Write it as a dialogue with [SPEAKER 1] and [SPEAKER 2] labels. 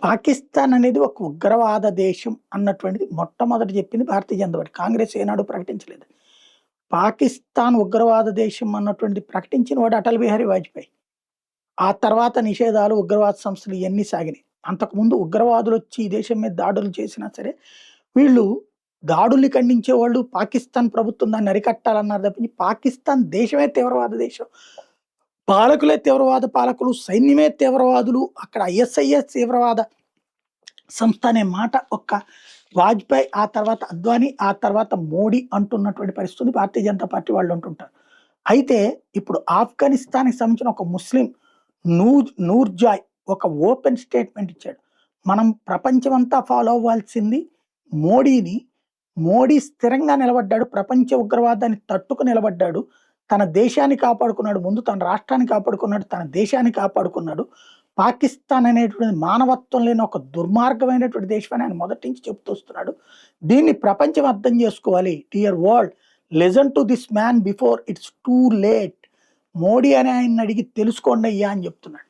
[SPEAKER 1] పాకిస్తాన్ అనేది ఒక ఉగ్రవాద దేశం అన్నటువంటిది మొట్టమొదట చెప్పింది భారతీయ జనతా పార్టీ. కాంగ్రెస్ ఏనాడు ప్రకటించలేదు. పాకిస్తాన్ ఉగ్రవాద దేశం అన్నటువంటిది ప్రకటించిన వాడు అటల్ బిహారీ వాజ్పేయి. ఆ తర్వాత నిషేధాలు, ఉగ్రవాద సంస్థలు ఇయన్నీ సాగినాయి. అంతకుముందు ఉగ్రవాదులు వచ్చి ఈ దేశం మీద దాడులు చేసినా సరే, వీళ్ళు దాడుల్ని ఖండించేవాళ్ళు, పాకిస్తాన్ ప్రభుత్వం దాన్ని అరికట్టాలన్నారు తప్పించి, పాకిస్తాన్ దేశమే తీవ్రవాద దేశం. పాలకులే తీవ్రవాద పాలకులు, సైన్యమే తీవ్రవాదులు, అక్కడ ఐఎస్ఐఎస్ తీవ్రవాద సంస్థ అనే మాట ఒక్క వాజ్పేయి, ఆ తర్వాత అద్వానీ, ఆ తర్వాత మోడీ అంటున్నటువంటి పరిస్థితి భారతీయ జనతా పార్టీ వాళ్ళు అంటుంటారు. అయితే ఇప్పుడు ఆఫ్ఘనిస్తాన్‌కి సంబంధించిన ఒక ముస్లిం నూర్జాయ్ ఒక ఓపెన్ స్టేట్మెంట్ ఇచ్చాడు. మనం ప్రపంచమంతా ఫాలో అవ్వాల్సింది మోడీని. మోడీ స్థిరంగా నిలబడ్డాడు. ప్రపంచ ఉగ్రవాదాన్ని తట్టుకు నిలబడ్డాడు. తన దేశాన్ని కాపాడుకున్నాడు. ముందు తన రాష్ట్రాన్ని కాపాడుకున్నాడు. తన దేశాన్ని కాపాడుకున్నాడు. పాకిస్తాన్ అనేటువంటిది మానవత్వం లేని ఒక దుర్మార్గమైనటువంటి దేశం అని ఆయన మొదటి నుంచి చెప్తూ వస్తున్నాడు. దీన్ని ప్రపంచం అర్థం చేసుకోవాలి. Dear world, listen to this man before it's too late. Modi అని ఆయన్ని అడిగి తెలుసుకోండి అయ్యా అని చెప్తున్నాడు.